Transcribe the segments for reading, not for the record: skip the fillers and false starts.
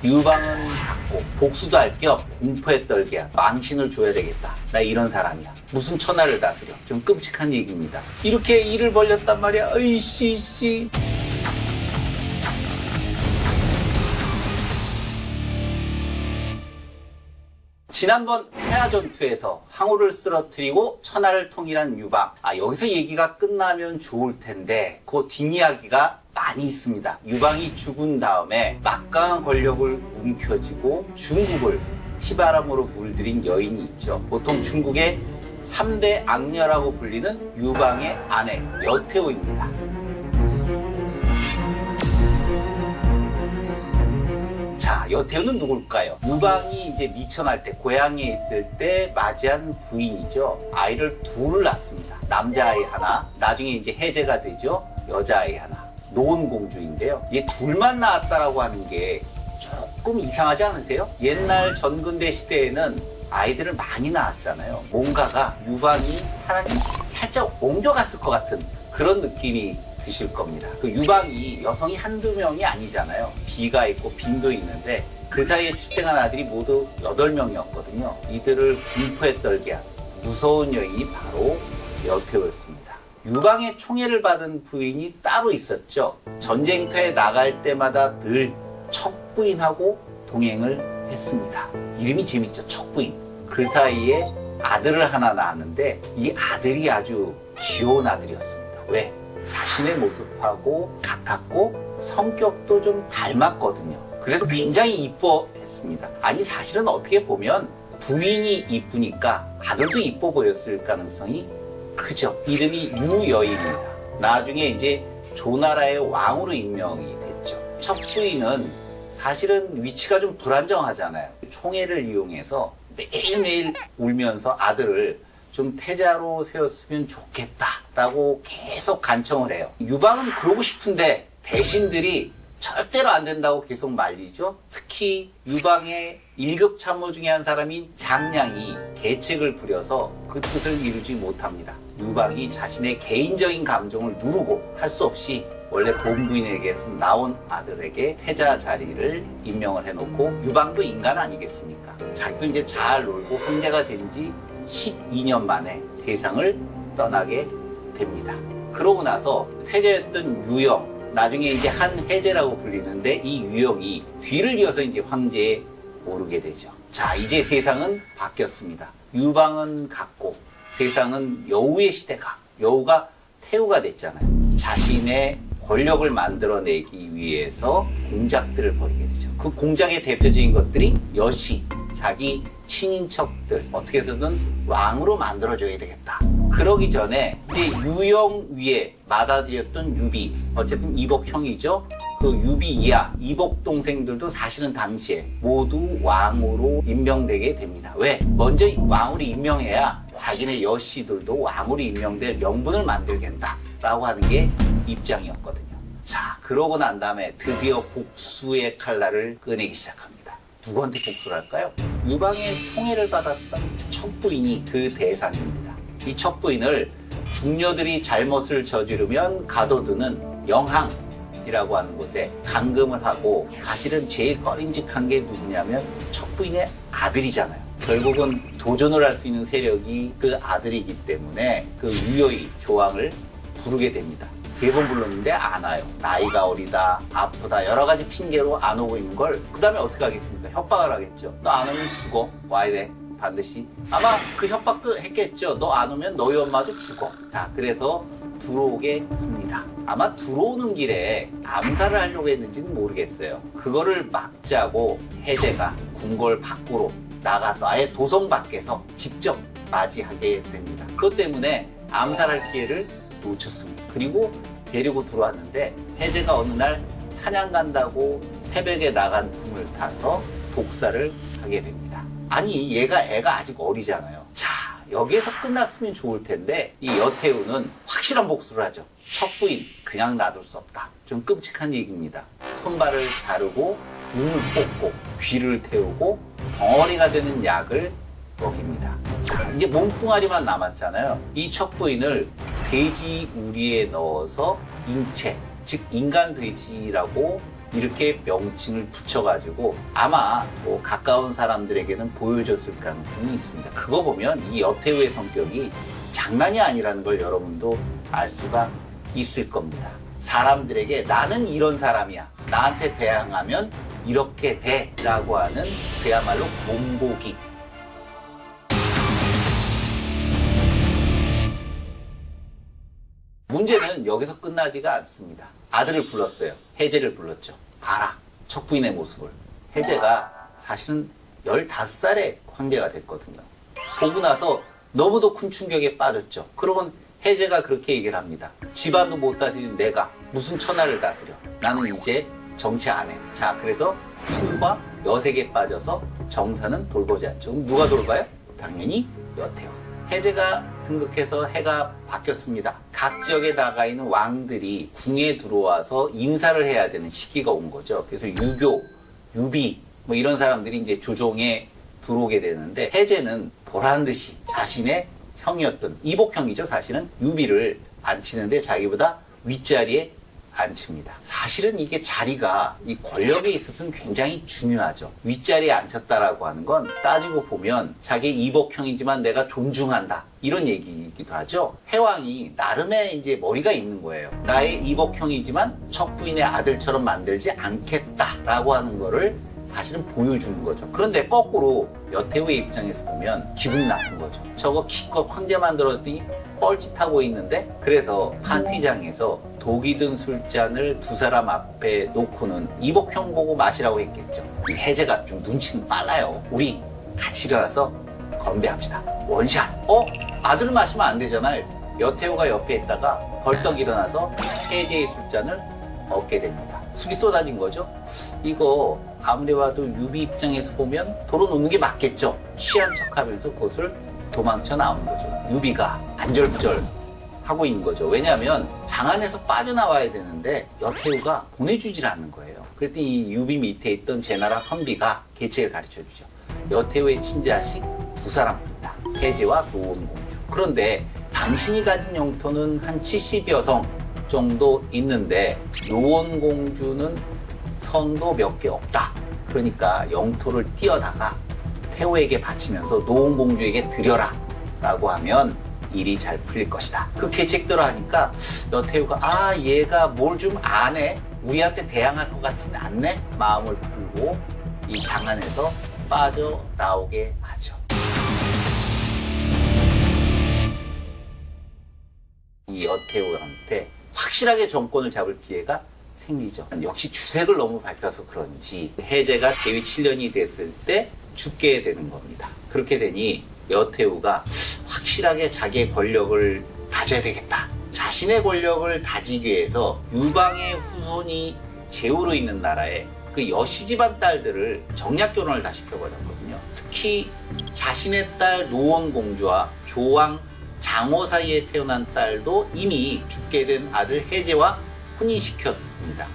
유방은 받고 복수도 할 겸 공포에 떨게야 망신을 줘야 되겠다. 나 이런 사람이야. 무슨 천하를 다스려. 좀 끔찍한 얘기입니다. 이렇게 일을 벌렸단 말이야. 으이씨. 지난번 해아전투에서 항우를 쓰러뜨리고 천하를 통일한 유방. 여기서 얘기가 끝나면 좋을 텐데 그 뒷이야기가 많이 있습니다. 유방이 죽은 다음에 막강한 권력을 움켜쥐고 중국을 피바람으로 물들인 여인이 있죠. 보통 중국의 3대 악녀라고 불리는 유방의 아내 여태오입니다. 자, 여태우는 누굴까요? 유방이 이제 미천할 때, 고향에 있을 때 맞이한 부인이죠. 아이를 둘을 낳습니다. 남자아이 하나, 나중에 이제 해제가 되죠. 여자아이 하나. 노은공주인데요. 얘 둘만 낳았다라고 하는 게 조금 이상하지 않으세요? 옛날 전근대 시대에는 아이들을 많이 낳았잖아요. 뭔가가 유방이 사람이 살짝 옮겨갔을 것 같은 그런 느낌이 드실 겁니다. 그 유방이 여성이 한두 명이 아니잖아요. 비가 있고 빈도 있는데 그 사이에 출생한 아들이 모두 8명이었거든요. 이들을 공포에 떨게 한 무서운 여인이 바로 여태오였습니다. 유방의 총애를 받은 부인이 따로 있었죠. 전쟁터에 나갈 때마다 늘 척부인하고 동행을 했습니다. 이름이 재밌죠. 척부인. 그 사이에 아들을 하나 낳았는데 이 아들이 아주 귀여운 아들이었습니다. 왜? 자신의 모습하고 같았고 성격도 좀 닮았거든요. 그래서 굉장히 이뻐했습니다. 아니 사실은 어떻게 보면 부인이 이쁘니까 아들도 이뻐 보였을 가능성이 크죠. 이름이 유여인입니다. 나중에 이제 조나라의 왕으로 임명이 됐죠. 첫 부인은 사실은 위치가 좀 불안정하잖아요. 총애를 이용해서 매일매일 울면서 아들을 좀 태자로 세웠으면 좋겠다라고 계속 간청을 해요. 유방은 그러고 싶은데 대신들이 절대로 안 된다고 계속 말리죠. 특히 유방의 1급 참모 중에 한 사람인 장량이 계책을 부려서 그 뜻을 이루지 못합니다. 유방이 자신의 개인적인 감정을 누르고 할 수 없이 원래 본부인에게서 나온 아들에게 태자 자리를 임명을 해놓고 유방도 인간 아니겠습니까? 자기도 이제 잘 놀고 황제가 된 지 12년 만에 세상을 떠나게 됩니다. 그러고 나서 태자였던 유영, 나중에 이제 한해제라고 불리는데 이 유영이 뒤를 이어서 이제 황제에 오르게 되죠. 자, 이제 세상은 바뀌었습니다. 유방은 갔고 세상은 여우의 시대가, 여우가 태우가 됐잖아요. 자신의 권력을 만들어내기 위해서 공작들을 벌이게 되죠. 그 공작의 대표적인 것들이 여시, 자기 친인척들 어떻게 해서든 왕으로 만들어줘야 되겠다. 그러기 전에 이제 유영 위에 맏아들이었던 유비, 어쨌든 이복형이죠. 그 유비 이하 이복 동생들도 사실은 당시에 모두 왕으로 임명되게 됩니다. 왜? 먼저 왕으로 임명해야 자기네 여씨들도 왕으로 임명될 명분을 만들겠다라고 하는 게 입장이었거든요. 자, 그러고 난 다음에 드디어 복수의 칼날을 꺼내기 시작합니다. 누구한테 복수를 할까요? 유방의 총애를 받았던 척부인이 그 대상입니다. 이 척부인을 궁녀들이 잘못을 저지르면 가둬두는 영항이라고 하는 곳에 감금을 하고, 사실은 제일 꺼림직한 게 누구냐면 척부인의 아들이잖아요. 결국은 도전을 할 수 있는 세력이 그 아들이기 때문에 그 유여의 조왕을 부르게 됩니다. 3번 불렀는데 안 와요. 나이가 어리다, 아프다, 여러 가지 핑계로 안 오고 있는 걸 그 다음에 어떻게 하겠습니까? 협박을 하겠죠. 너 안 오면 죽어. 와야 돼. 반드시. 아마 그 협박도 했겠죠. 너 안 오면 너희 엄마도 죽어. 자, 그래서 들어오게 합니다. 아마 들어오는 길에 암살을 하려고 했는지는 모르겠어요. 그거를 막자고 해제가 궁궐 밖으로 나가서 아예 도성 밖에서 직접 맞이하게 됩니다. 그것 때문에 암살할 기회를 놓쳤습니다. 그리고 데리고 들어왔는데 해제가 어느 날 사냥 간다고 새벽에 나간 틈을 타서 독살을 하게 됩니다. 아니, 애가 아직 어리잖아요. 자, 여기에서 끝났으면 좋을 텐데 이 여태우는 확실한 복수를 하죠. 척부인 그냥 놔둘 수 없다. 좀 끔찍한 얘기입니다. 손발을 자르고 눈을 뽑고 귀를 태우고 덩어리가 되는 약을 먹입니다. 자, 이제 몸뚱아리만 남았잖아요. 이 척부인을 돼지 우리에 넣어서 인체, 즉 인간 돼지라고 이렇게 명칭을 붙여가지고 아마 뭐 가까운 사람들에게는 보여줬을 가능성이 있습니다. 그거 보면 이 여태우의 성격이 장난이 아니라는 걸 여러분도 알 수가 있을 겁니다. 사람들에게 나는 이런 사람이야, 나한테 대항하면 이렇게 돼 라고 하는 그야말로 본보기. 문제는 여기서 끝나지가 않습니다. 아들을 불렀어요. 혜재를 불렀죠. 봐라, 척부인의 모습을. 혜재가 사실은 15살에 황제가 됐거든요. 보고 나서 너무도 큰 충격에 빠졌죠. 그러곤 혜재가 그렇게 얘기를 합니다. 집안도 못 다스리는 내가 무슨 천하를 다스려. 나는 이제 정치 안 해. 자, 그래서 술과 여색에 빠져서 정사는 돌보지 않죠. 그럼 누가 돌봐요? 당연히 여태우. 혜재가 등극해서 해가 바뀌었습니다. 각 지역에 나가 있는 왕들이 궁에 들어와서 인사를 해야 되는 시기가 온 거죠. 그래서 유교, 유비 뭐 이런 사람들이 이제 조정에 들어오게 되는데 혜재는 보란 듯이 자신의 형이었던 이복형이죠. 사실은 유비를 앉히는데 자기보다 윗자리에 앉힙니다. 사실은 이게 자리가 이 권력에 있어서는 굉장히 중요하죠. 윗자리에 앉혔다라고 하는 건 따지고 보면 자기 이복형이지만 내가 존중한다. 이런 얘기이기도 하죠. 해왕이 나름의 이제 머리가 있는 거예요. 나의 이복형이지만 척부인의 아들처럼 만들지 않겠다라고 하는 거를 사실은 보여주는 거죠. 그런데 거꾸로 여태우의 입장에서 보면 기분이 나쁜 거죠. 저거 기껏 황제 만들었더니 뻘짓하고 있는데, 그래서 파티장에서 독이 든 술잔을 두 사람 앞에 놓고는 이복형 보고 마시라고 했겠죠. 이 혜재가 좀 눈치는 빨라요. 우리 같이 일어나서 건배합시다. 원샷. 아들 마시면 안 되잖아요. 여태우가 옆에 있다가 벌떡 일어나서 혜재의 술잔을 얻게 됩니다. 술이 쏟아진 거죠. 이거 아무리 봐도 유비 입장에서 보면 덜어놓는 게 맞겠죠. 취한 척하면서 그것을 도망쳐 나오는 거죠. 유비가 안절부절 하고 있는 거죠. 왜냐하면 장안에서 빠져나와야 되는데 여태우가 보내주질 않는 거예요. 그랬더니 이 유비 밑에 있던 제나라 선비가 계책을 가르쳐주죠. 여태우의 친자식 두 사람입니다. 혜재와 노원공주. 그런데 당신이 가진 영토는 한 70여 성 정도 있는데 노원공주는 성도 몇 개 없다. 그러니까 영토를 띄어다가 태우에게 바치면서 노원공주에게 드려라 라고 하면 일이 잘 풀릴 것이다. 그 계책대로 하니까 여태우가 얘가 뭘 좀 아네? 우리한테 대항할 것 같지는 않네? 마음을 풀고 이 장안에서 빠져나오게 하죠. 이 여태우한테 확실하게 정권을 잡을 기회가 생기죠. 역시 주색을 너무 밝혀서 그런지 혜재가 재위 7년이 됐을 때 죽게 되는 겁니다. 그렇게 되니 여태우가 확실하게 자기의 권력을 다져야 되겠다. 자신의 권력을 다지기 위해서 유방의 후손이 제후로 있는 나라에 그 여시 집안 딸들을 정략 결혼을 다 시켜버렸거든요. 특히 자신의 딸 노원공주와 조왕 장호 사이에 태어난 딸도 이미 죽게 된 아들 혜재와 혼인시켰습니다.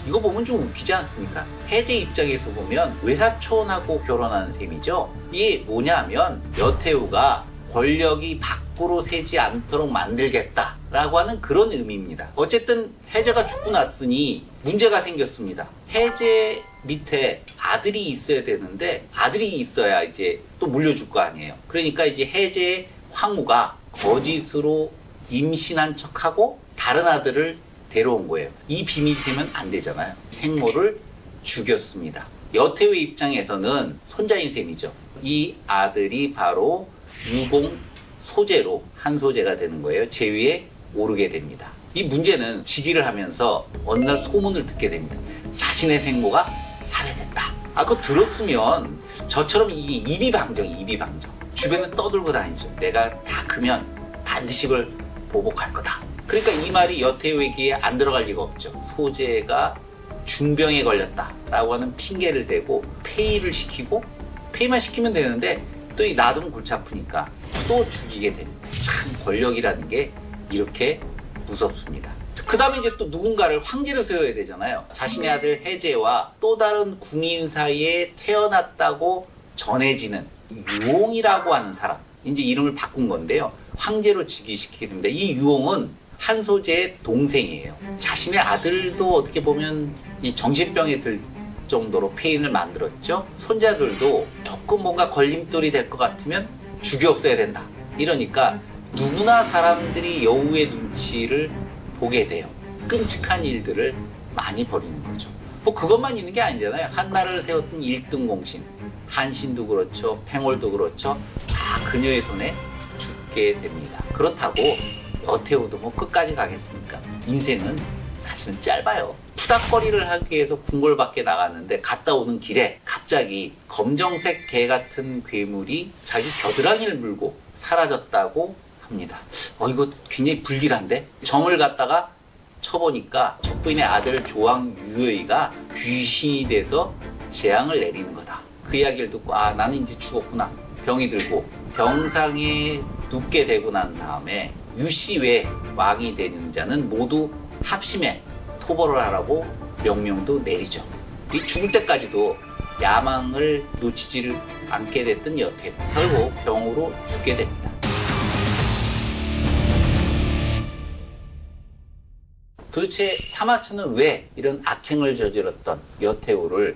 이거 보면 좀 웃기지 않습니까? 혜재 입장에서 보면 외사촌하고 결혼하는 셈이죠. 이게 뭐냐면 여태우가 권력이 밖으로 새지 않도록 만들겠다라고 하는 그런 의미입니다. 어쨌든 혜재가 죽고 났으니 문제가 생겼습니다. 혜재 밑에 아들이 있어야 되는데 아들이 있어야 이제 또 물려줄 거 아니에요. 그러니까 이제 혜재의 황후가 거짓으로 임신한 척하고 다른 아들을 데려온 거예요. 이 비밀이 되면 안 되잖아요. 생모를 죽였습니다. 여태우의 입장에서는 손자인 셈이죠. 이 아들이 바로 유공 소재로 한 소재가 되는 거예요. 제위에 오르게 됩니다. 이 문제는 즉위를 하면서 어느 날 소문을 듣게 됩니다. 자신의 생모가 살해됐다. 그거 들었으면 저처럼 이게 이비방정. 주변에 떠들고 다니죠. 내가 다 크면 반드시 그걸 보복할 거다. 그러니까 이 말이 여태우의 귀에 안 들어갈 리가 없죠. 소재가 중병에 걸렸다라고 하는 핑계를 대고 폐위를 시키고, 폐위만 시키면 되는데 또 이 놔두면 골치 아프니까 또 죽이게 됩니다. 참 권력이라는 게 이렇게 무섭습니다. 그 다음에 이제 또 누군가를 황제로 세워야 되잖아요. 자신의 아들 혜재와 또 다른 궁인 사이에 태어났다고 전해지는 유옹이라고 하는 사람, 이제 이름을 바꾼 건데요. 황제로 즉위시키게 됩니다. 이 유옹은 한소재의 동생이에요. 자신의 아들도 어떻게 보면 이 정신병에 들 정도로 폐인을 만들었죠. 손자들도 조금 뭔가 걸림돌이 될 것 같으면 죽여 없애야 된다. 이러니까 누구나 사람들이 여우의 눈치를 보게 돼요. 끔찍한 일들을 많이 벌이는 거죠. 뭐 그것만 있는 게 아니잖아요. 한나라를 세웠던 1등 공신, 한신도 그렇죠, 팽월도 그렇죠. 다 그녀의 손에 죽게 됩니다. 그렇다고 여태우도 뭐 끝까지 가겠습니까? 인생은 사실은 짧아요. 푸닥거리를 하기 위해서 궁궐 밖에 나갔는데 갔다 오는 길에 갑자기 검정색 개 같은 괴물이 자기 겨드랑이를 물고 사라졌다고 합니다. 이거 굉장히 불길한데? 점을 갖다가 쳐보니까 척부인의 아들 조왕 유여이가 귀신이 돼서 재앙을 내리는 거다. 그 이야기를 듣고 나는 이제 죽었구나. 병이 들고 병상에 눕게 되고 난 다음에 유씨 외 왕이 되는 자는 모두 합심해 토벌을 하라고 명령도 내리죠. 이 죽을 때까지도 야망을 놓치지를 않게 됐던 여태우. 결국 병으로 죽게 됩니다. 도대체 사마천은 왜 이런 악행을 저질렀던 여태우를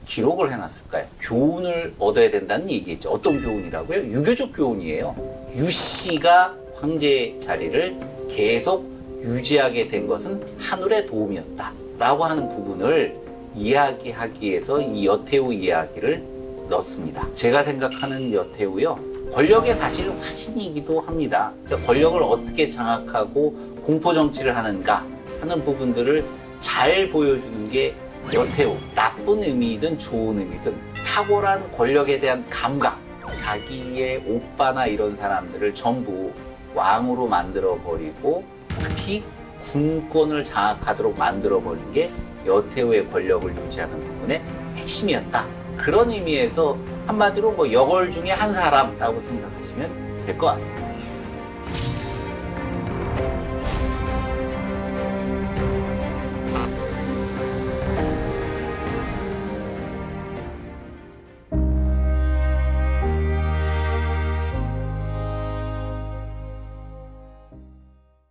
기록을 해놨을까요? 교훈을 얻어야 된다는 얘기겠죠. 어떤 교훈이라고요? 유교적 교훈이에요. 유씨가 황제 자리를 계속 유지하게 된 것은 한울의 도움이었다 라고 하는 부분을 이야기하기 위해서 이 여태우 이야기를 넣습니다. 제가 생각하는 여태우요, 권력의 사실 화신이기도 합니다. 권력을 어떻게 장악하고 공포정치를 하는가 하는 부분들을 잘 보여주는 게 여태우. 나쁜 의미든 좋은 의미든 탁월한 권력에 대한 감각, 자기의 오빠나 이런 사람들을 전부 왕으로 만들어버리고 특히 군권을 장악하도록 만들어버린 게 여태우의 권력을 유지하는 부분의 핵심이었다. 그런 의미에서 한마디로 여걸 중에 한 사람이라고 생각하시면 될 것 같습니다.